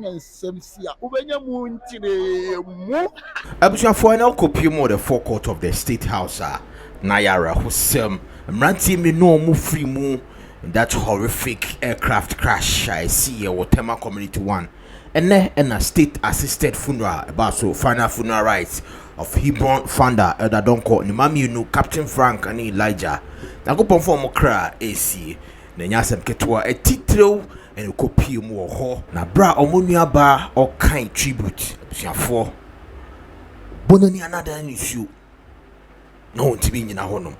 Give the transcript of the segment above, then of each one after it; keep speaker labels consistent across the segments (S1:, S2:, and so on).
S1: and Semsia, Ubenya Muntire Mu.
S2: Abusha for an copy more the forecourt of the State House, Nayara, who's Ranti me no mu free mu that horrific aircraft crash I see a Tema Community 1. And then a state assisted funeral about so final funeral rites of Hebron founder Elder Donkor, Nimami no Captain Frank and Elijah. Now go perform cry AC. The Yasem Ketua a titro and a copy more ho. Na bra omunia bar or kind tribute. For Bononi another issue. No to be in a honum.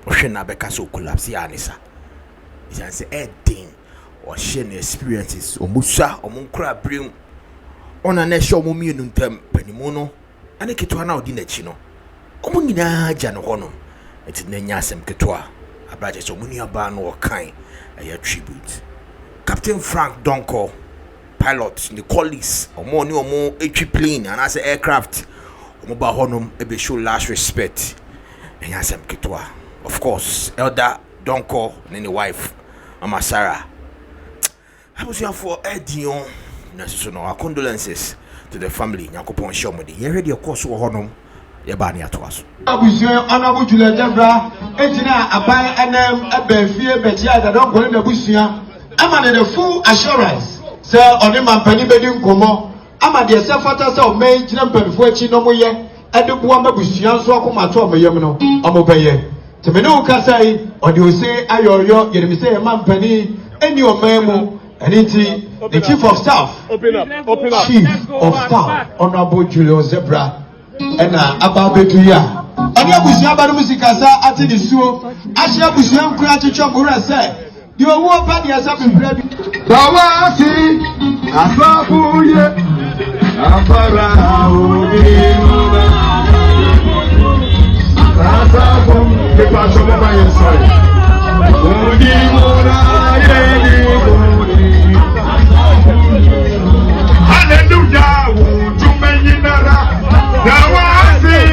S2: Oshena Bekaso collapse Yanisa. It's an say thing. Or sharing experiences or musa or munkra bring on a nation mummy nuntem penimono and a kitwa now dinechino. Omunina jan honum. It's Nenyasem Ketua. A badges of Munia ban or kind a tribute. Captain Frank Donkor, pilot, the colleagues or more new or more HP plane and as an aircraft or mobile honum a show last respect. And Yasem Ketua. Of course, Elder Donkor and the wife, Amasara. I was here for Edion. Our condolences to the family. Nyakopon Shomodi. You ready, of course, honum. Yabani at us.
S3: Honorable Julia Debra, Etina, Abai, and a Benfia, Betia, that don't go in the Busia. I'm at the full assurance. Sir, on him and Penny Bedin Como. I'm at the Sefata of May, Jumper, Fuchi, no more yet. At the Buamba Busia, so come at Tom Yamino, Amobeye. To me, no Casai, or you say, Ayo, you say, a man Penny, and your memo. And it's the Chief of Staff, Chief of Staff, Honorable Julio Zebra, and Ababetuya. And Yabusia Bamusikasa at the Suo, Asha Busiam Krati Chambura said, you are more bad as up in Brady. Tawasi, Afabuye, Afara, Asafum, the Passion of my Hallelujah, to many nara. Now I see,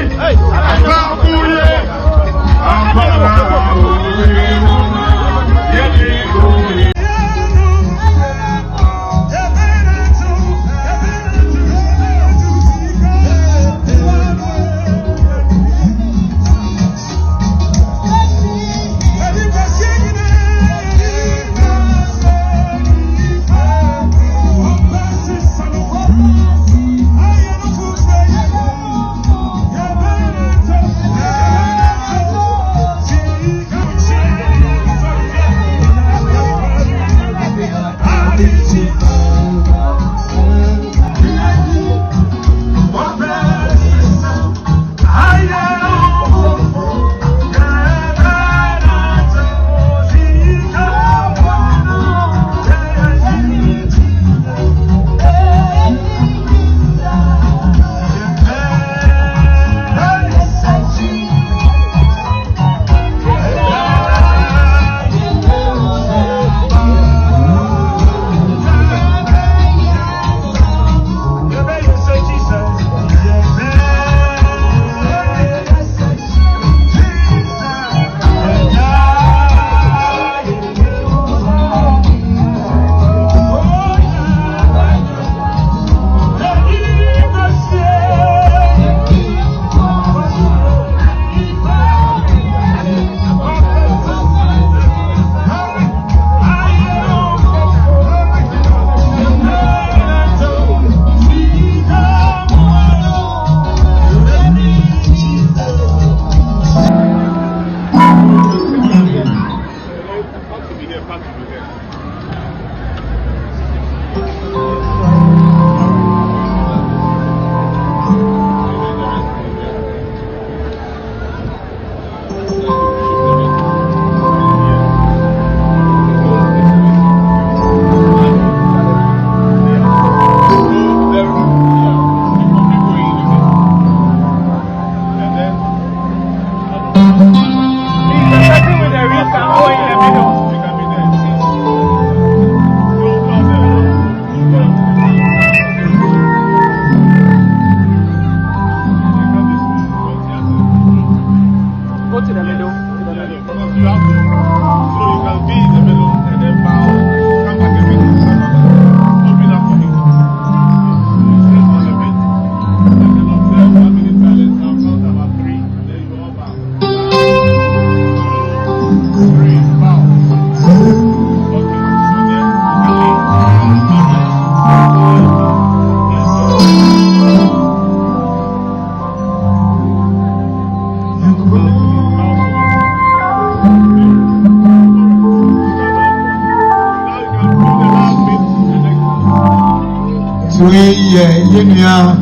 S3: Yenya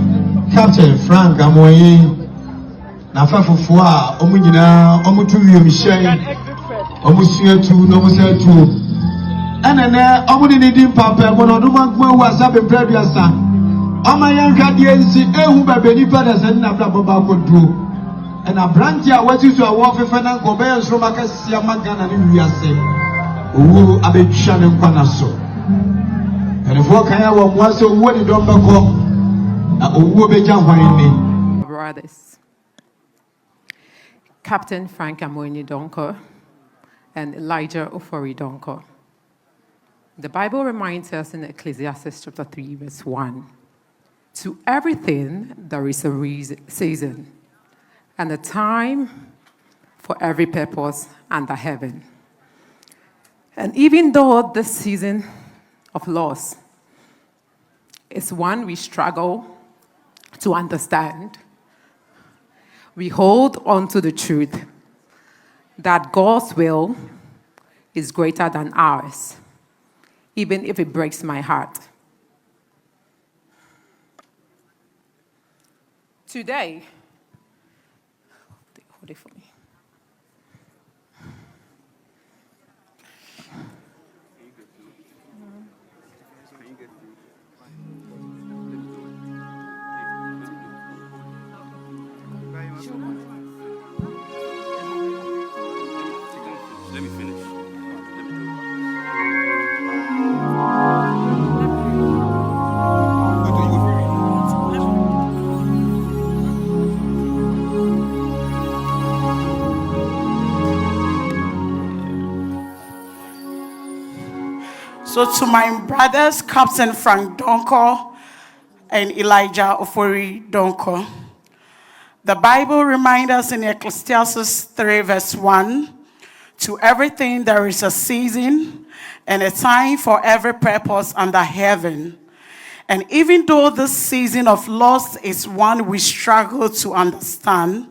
S3: Captain Frank Amoye na fafufo a omunyina omutu wiemhyɛn omusuatu no musatu enene omuni ne dim papa mo no duma gma wa sabe preduasa amayanka die nsi ehu babeni pada san na bla baba kodu ena branch a wati so a wo fefe na ko be nsoro makasia magana ne wiase owu abetwa ne nkwa na so
S4: Brothers, Captain Frank Amoini Donkor and Elijah Ofori Donkor. The Bible reminds us in Ecclesiastes chapter 3, verse 1, to everything there is a season and a time for every purpose under heaven. And even though this season of loss is one we struggle to understand, we hold on to the truth that God's will is greater than ours, even if it breaks my heart. Today, hold it for me.
S5: Let me finish.
S6: So to my brothers, Captain Frank Donkor and Elijah Ofori Donkor, the Bible reminds us in Ecclesiastes 3 verse 1, to everything there is a season and a time for every purpose under heaven. And even though this season of loss is one we struggle to understand,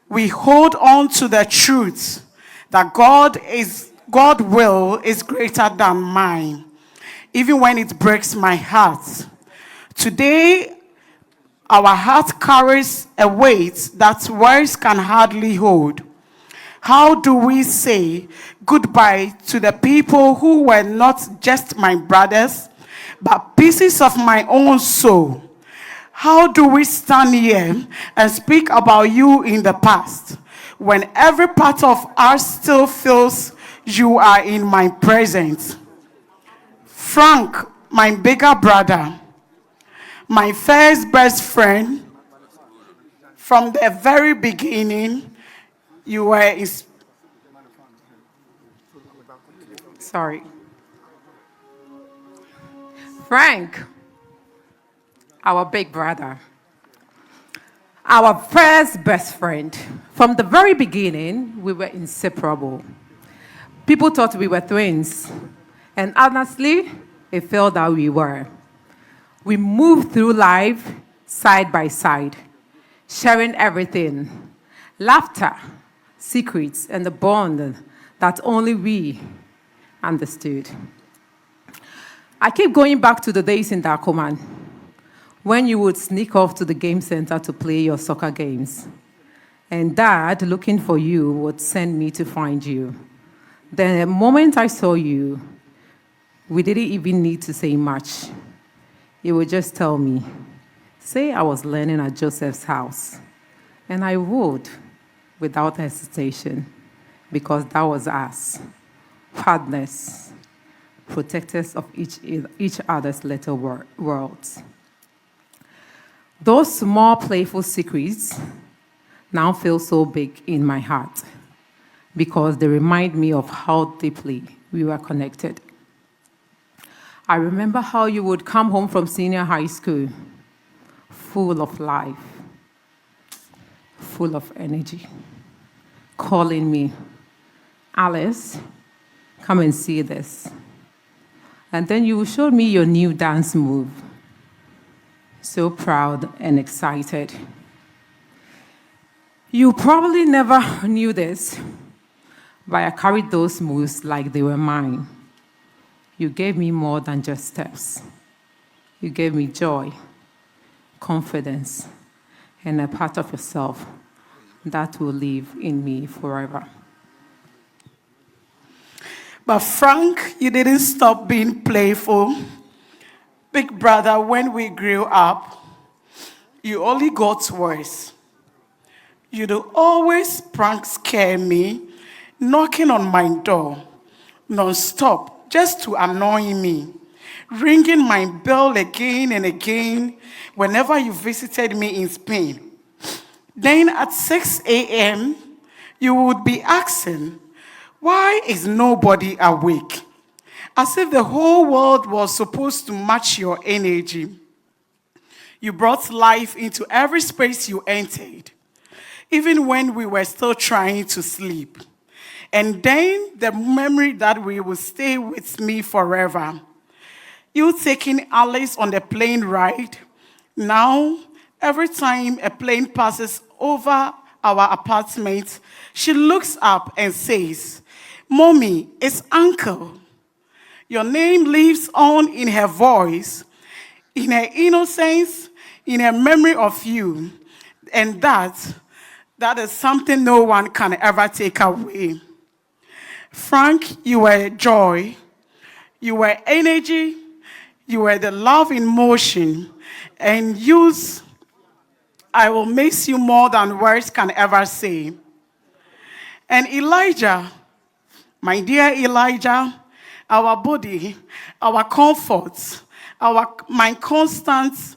S6: we hold on to the truth that God's will is greater than mine, even when it breaks my heart. Today, our heart carries a weight that words can hardly hold. How do we say goodbye to the people who were not just my brothers, but pieces of my own soul? How do we stand here and speak about you in the past, when every part of us still feels you are in my presence? Frank, my bigger brother, my first best friend, from the very beginning, you were
S4: Sorry. Frank, our big brother, our first best friend. From the very beginning, we were inseparable. People thought we were twins, and honestly, it felt that we were. We moved through life side by side, sharing everything, laughter, secrets, and the bond that only we understood. I keep going back to the days in Dakoman, when you would sneak off to the game center to play your soccer games. And Dad, looking for you, would send me to find you. The moment I saw you, we didn't even need to say much. He would just tell me, say I was learning at Joseph's house. And I would, without hesitation, because that was us, partners, protectors of each other's little worlds. Those small playful secrets now feel so big in my heart because they remind me of how deeply we were connected. I remember how you would come home from senior high school, full of life, full of energy, calling me, Alice, come and see this. And then you showed me your new dance move. So proud and excited. You probably never knew this, but I carried those moves like they were mine. You gave me more than just steps. You gave me joy, confidence, and a part of yourself that will live in me forever.
S6: But Frank, you didn't stop being playful. Big brother, when we grew up, you only got worse. You'd always prank scare me, knocking on my door, non-stop, just to annoy me, ringing my bell again and again whenever you visited me in Spain. Then at 6 a.m., you would be asking, why is nobody awake? As if the whole world was supposed to match your energy. You brought life into every space you entered, even when we were still trying to sleep. And then the memory that will stay with me forever. You taking Alice on the plane ride. Now, every time a plane passes over our apartment, she looks up and says, Mommy, it's Uncle. Your name lives on in her voice, in her innocence, in her memory of you. And that is something no one can ever take away. Frank, you were joy, you were energy, you were the love in motion, and I will miss you more than words can ever say. And Elijah, my dear Elijah, our body, our comfort, my constant,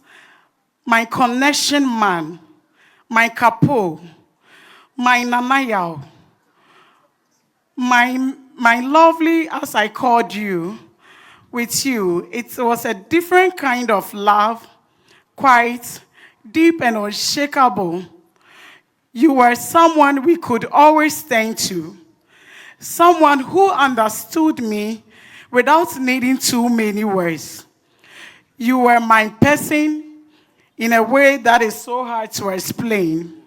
S6: my connection man, my capo, my nanayao, my lovely, as I called you, with you, it was a different kind of love, quite deep and unshakable. You were someone we could always turn to, someone who understood me without needing too many words. You were my person in a way that is so hard to explain.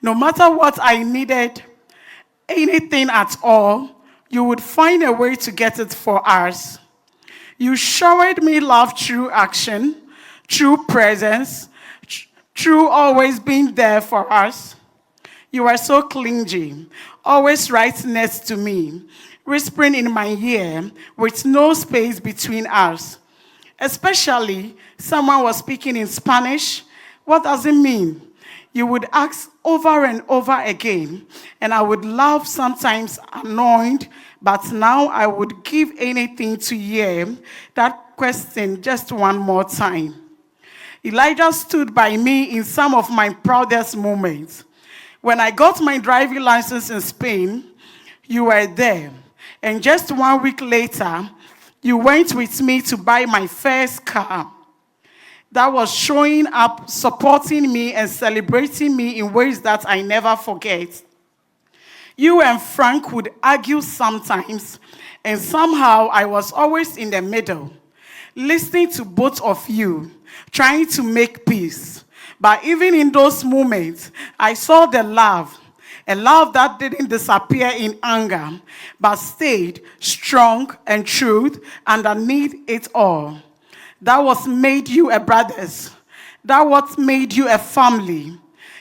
S6: No matter what I needed, anything at all, you would find a way to get it for us. You showered me love through action, through presence, through always being there for us. You are so clingy, always right next to me, whispering in my ear with no space between us. Especially, someone was speaking in Spanish. What does it mean? You would ask over and over again, and I would laugh, sometimes annoyed, but now I would give anything to hear that question just one more time. Elijah stood by me in some of my proudest moments. When I got my driving license in Spain, you were there. And just 1 week later, you went with me to buy my first car. That was showing up, supporting me, and celebrating me in ways that I never forget. You and Frank would argue sometimes, and somehow I was always in the middle, listening to both of you, trying to make peace. But even in those moments, I saw the love, a love that didn't disappear in anger, but stayed strong and true underneath it all. That what made you a brothers. That what made you a family.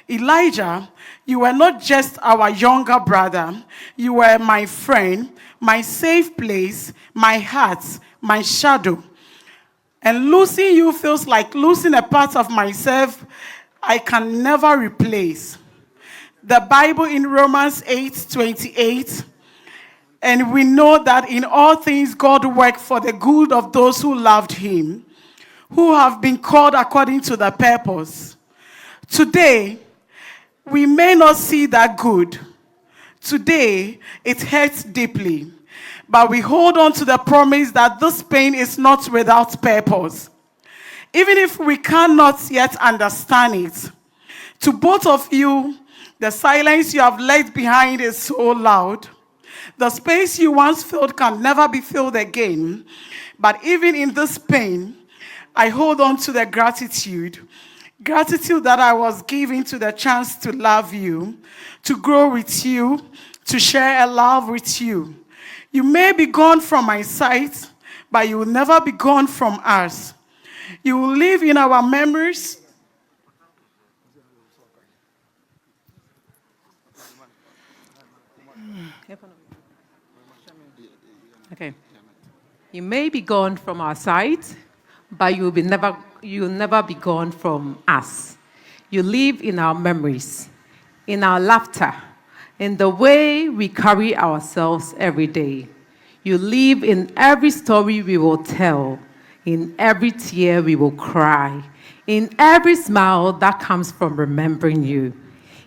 S6: Elijah, you were not just our younger brother. You were my friend, my safe place, my heart, my shadow. And losing you feels like losing a part of myself I can never replace. The Bible in Romans 8:28, and we know that in all things God worked for the good of those who loved him, who have been called according to the purpose. Today, we may not see that good. Today, it hurts deeply. But we hold on to the promise that this pain is not without purpose. Even if we cannot yet understand it. To both of you, the silence you have left behind is so loud. The space you once filled can never be filled again. But even in this pain, I hold on to the gratitude that I was given to the chance to love you, to grow with you, to share a love with you. You may be gone from my sight, but you will never be gone from us. You will live in our memories.
S4: Okay. You may be gone from our sight, but you'll never be gone from us. You live in our memories, in our laughter, in the way we carry ourselves every day. You live in every story we will tell, in every tear we will cry, in every smile that comes from remembering you.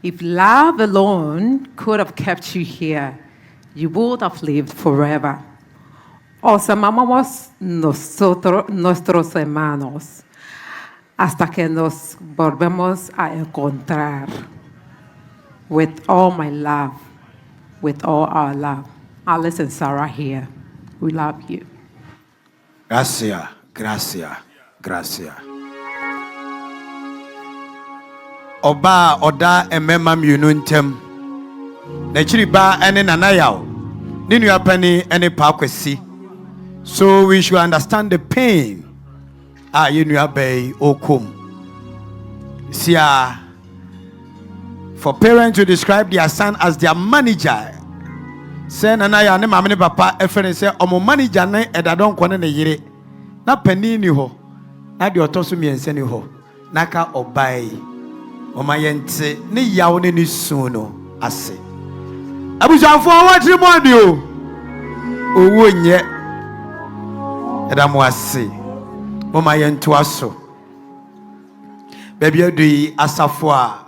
S4: If love alone could have kept you here, you would have lived forever. Os amamos nuestros hermanos hasta que nos volvemos a encontrar. With all my love, with all our love. Alice and Sarah here, we love you.
S3: Gracia, gracia, gracia. Oba oda emema mienu ntem. Na chiri ba ene nanayaw. Ni nua pani ene pa kwesi. So we should understand the pain. You nua bay okum. Sia for parents to describe their son as their manager. Say nanaya ne mama ne papa efere say omo manager ne edadon kone ne yire. Na pani ni ho. Na de otoso miense ni ho. Naka obai. Oma yente ne yawo ne ni sun no ase. Abujanfo watri moni o. Owo nye. Edamo ase. Oma yento aso. Baby odi asafo a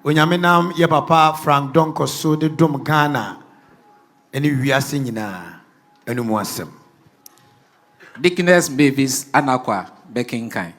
S3: Onyamenam ye papa Frank Donkor so de dom Ghana eni wiase nyina enu mu asem.
S7: Deaconess Mavis Anakwa Bekinkan.